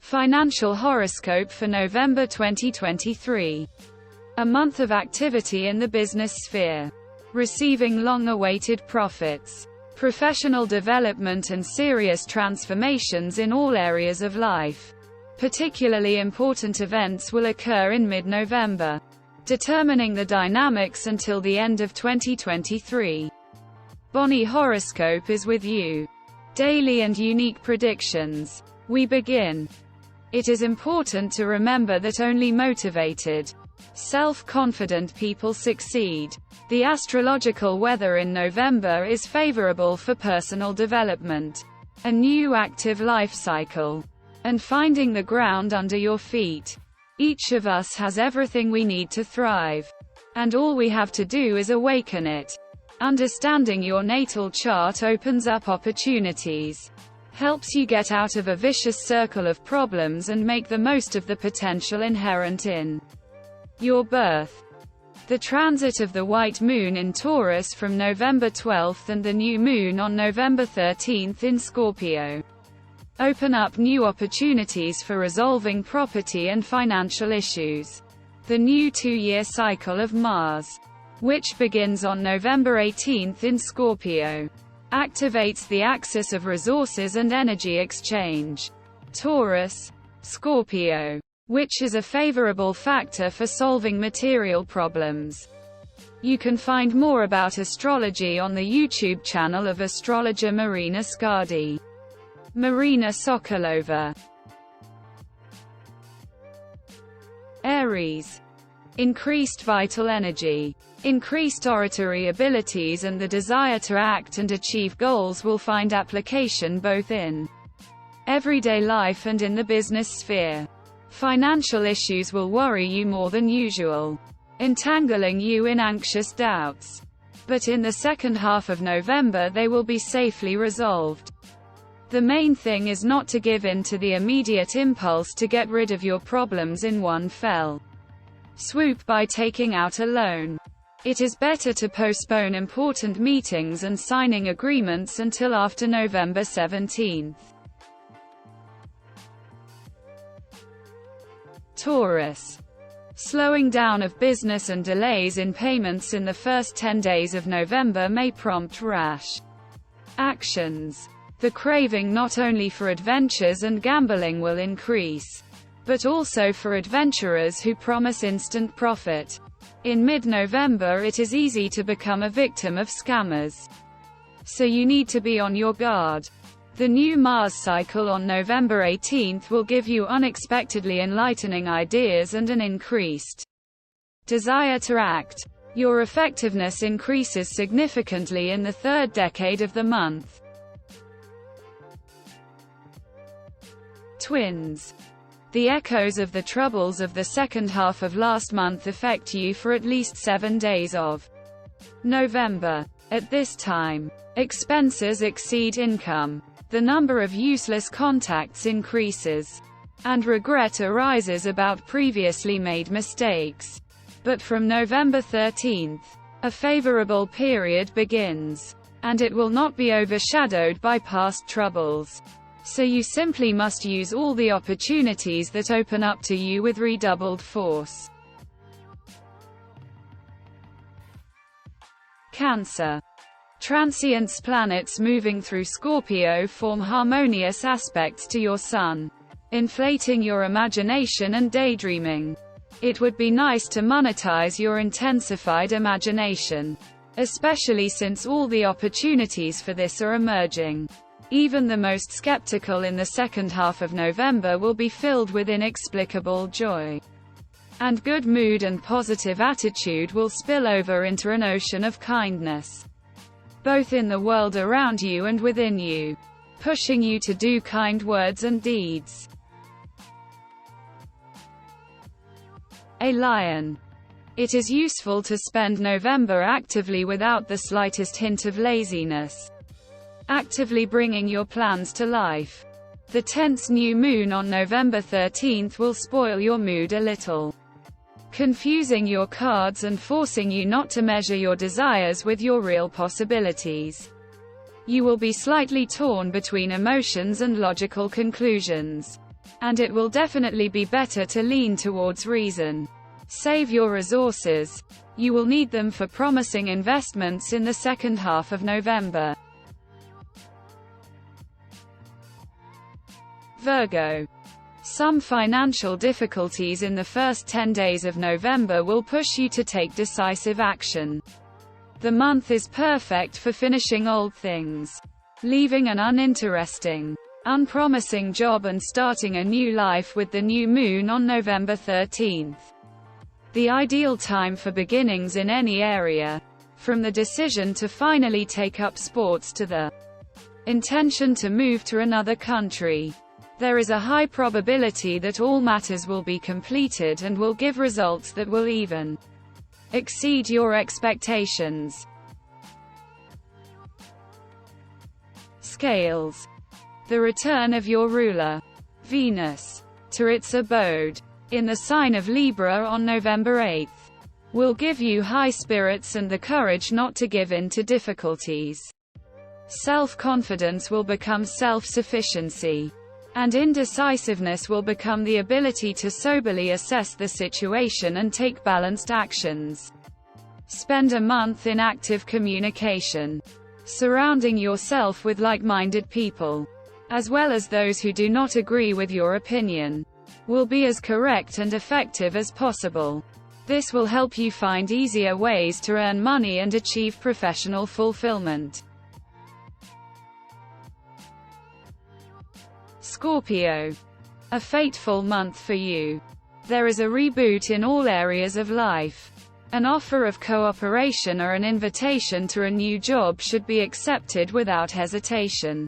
Financial horoscope for November 2023. A month of activity in the business sphere. Receiving long-awaited profits. Professional development and serious transformations in all areas of life. Particularly important events will occur in mid-November, determining the dynamics until the end of 2023. Bonnie Horoscope is with you. Daily and unique predictions. We begin. It is important to remember that only motivated, self-confident people succeed. The astrological weather in November is favorable for personal development, a new active life cycle, and finding the ground under your feet. Each of us has everything we need to thrive, and all we have to do is awaken it. Understanding your natal chart opens up opportunities, helps you get out of a vicious circle of problems and make the most of the potential inherent in your birth. The transit of the white moon in Taurus from November 12th and the new moon on November 13th in Scorpio open up new opportunities for resolving property and financial issues. The new 2-year cycle of Mars, which begins on November 18th in Scorpio, activates the axis of resources and energy exchange. Taurus, Scorpio, which is a favorable factor for solving material problems. You can find more about astrology on the YouTube channel of astrologer Marina Scardi. Marina Sokolova. Aries. Increased vital energy. Increased oratory abilities and the desire to act and achieve goals will find application both in everyday life and in the business sphere. Financial issues will worry you more than usual, entangling you in anxious doubts. But in the second half of November they will be safely resolved. The main thing is not to give in to the immediate impulse to get rid of your problems in one fell swoop by taking out a loan. It is better to postpone important meetings and signing agreements until after November 17th. Taurus. Slowing down of business and delays in payments in the first 10 days of November may prompt rash actions. The craving not only for adventures and gambling will increase, but also for adventurers who promise instant profit. In mid-November it is easy to become a victim of scammers, so you need to be on your guard. The new Mars cycle on November 18th will give you unexpectedly enlightening ideas and an increased desire to act. Your effectiveness increases significantly in the third decade of the month. Twins. The echoes of the troubles of the second half of last month affect you for at least 7 days of November. At this time, expenses exceed income. The number of useless contacts increases, and regret arises about previously made mistakes. But from November 13th, a favorable period begins, and it will not be overshadowed by past troubles. So you simply must use all the opportunities that open up to you with redoubled force. Cancer. Transient planets moving through Scorpio form harmonious aspects to your Sun, inflating your imagination and daydreaming. It would be nice to monetize your intensified imagination, especially since all the opportunities for this are emerging. Even the most skeptical in the second half of November will be filled with inexplicable joy, and good mood and positive attitude will spill over into an ocean of kindness, both in the world around you and within you, pushing you to do kind words and deeds. A lion. It is useful to spend November actively without the slightest hint of laziness, actively bringing your plans to life. The tense new moon on November 13th will spoil your mood a little, confusing your cards and forcing you not to measure your desires with your real possibilities. You will be slightly torn between emotions and logical conclusions. And it will definitely be better to lean towards reason. Save your resources. You will need them for promising investments in the second half of November. Virgo. Some financial difficulties in the first 10 days of November will push you to take decisive action. The month is perfect for finishing old things, leaving an uninteresting, unpromising job and starting a new life with the new moon on November 13th. The ideal time for beginnings in any area, from the decision to finally take up sports to the intention to move to another country. There is a high probability that all matters will be completed and will give results that will even exceed your expectations. Scales. The return of your ruler, Venus, to its abode in the sign of Libra on November 8th, will give you high spirits and the courage not to give in to difficulties. Self-confidence will become self-sufficiency, and indecisiveness will become the ability to soberly assess the situation and take balanced actions. Spend a month in active communication, surrounding yourself with like-minded people, as well as those who do not agree with your opinion. Will be as correct and effective as possible. This will help you find easier ways to earn money and achieve professional fulfillment. Scorpio. A fateful month for you. There is a reboot in all areas of life. An offer of cooperation or an invitation to a new job should be accepted without hesitation.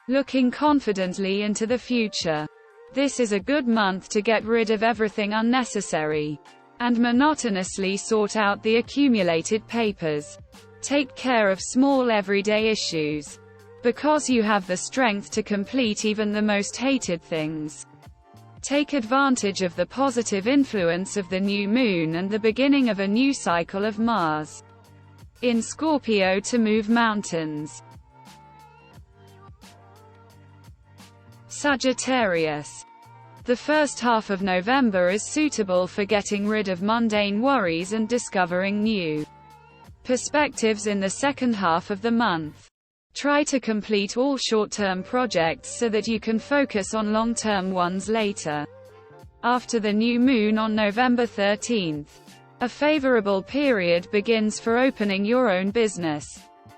Looking confidently into the future. This is a good month to get rid of everything unnecessary and monotonously sort out the accumulated papers. Take care of small everyday issues, because you have the strength to complete even the most hated things. Take advantage of the positive influence of the new moon and the beginning of a new cycle of Mars in Scorpio to move mountains. Sagittarius. The first half of November is suitable for getting rid of mundane worries and discovering new perspectives in the second half of the month. Try to complete all short-term projects so that you can focus on long-term ones later. After the new moon on November 13th, a favorable period begins for opening your own business,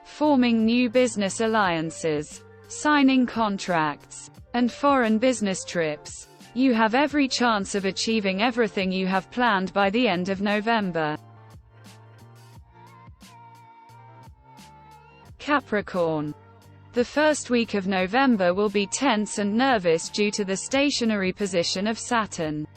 forming new business alliances, signing contracts, and foreign business trips. You have every chance of achieving everything you have planned by the end of November. Capricorn. The first week of November will be tense and nervous due to the stationary position of Saturn,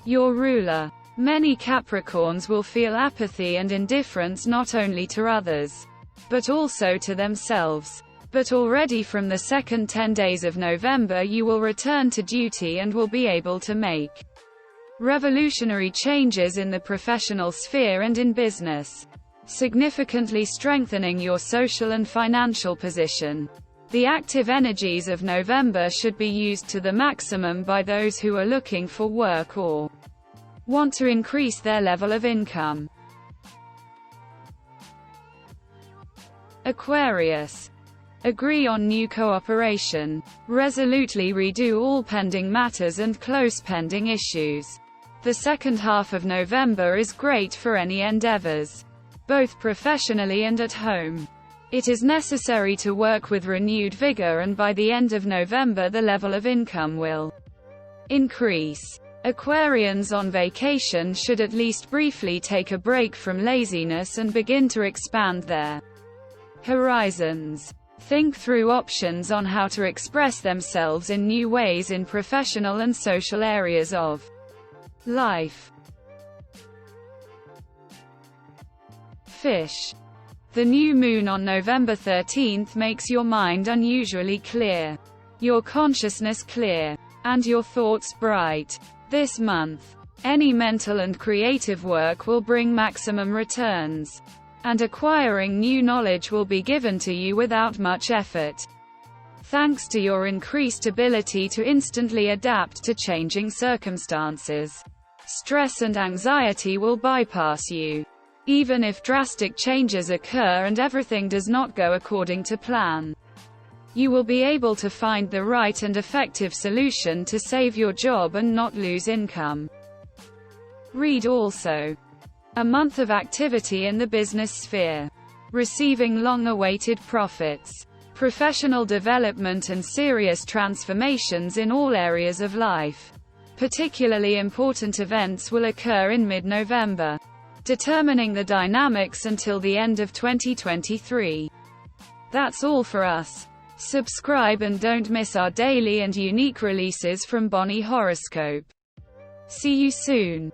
your ruler. Many Capricorns will feel apathy and indifference not only to others, but also to themselves. But already from the second 10 days of November you will return to duty and will be able to make revolutionary changes in the professional sphere and in business, significantly strengthening your social and financial position. The active energies of November should be used to the maximum by those who are looking for work or want to increase their level of income. Aquarius. Agree on new cooperation. Resolutely redo all pending matters and close pending issues. The second half of November is great for any endeavors, both professionally and at home. It is necessary to work with renewed vigor, and by the end of November the level of income will increase. Aquarians on vacation should at least briefly take a break from laziness and begin to expand their horizons. Think through options on how to express themselves in new ways in professional and social areas of life. Fish. The new moon on November 13th makes your mind unusually clear, your consciousness clear, and your thoughts bright. This month, any mental and creative work will bring maximum returns, and acquiring new knowledge will be given to you without much effort. thanks to your increased ability to instantly adapt to changing circumstances. Stress and anxiety will bypass you. Even if drastic changes occur and everything does not go according to plan, you will be able to find the right and effective solution to save your job and not lose income. Read also. A month of activity in the business sphere. Receiving long-awaited profits. Professional development and serious transformations in all areas of life. Particularly important events will occur in mid-November, determining the dynamics until the end of 2023. That's all for us. Subscribe and don't miss our daily and unique releases from Bonnie Horoscope. See you soon.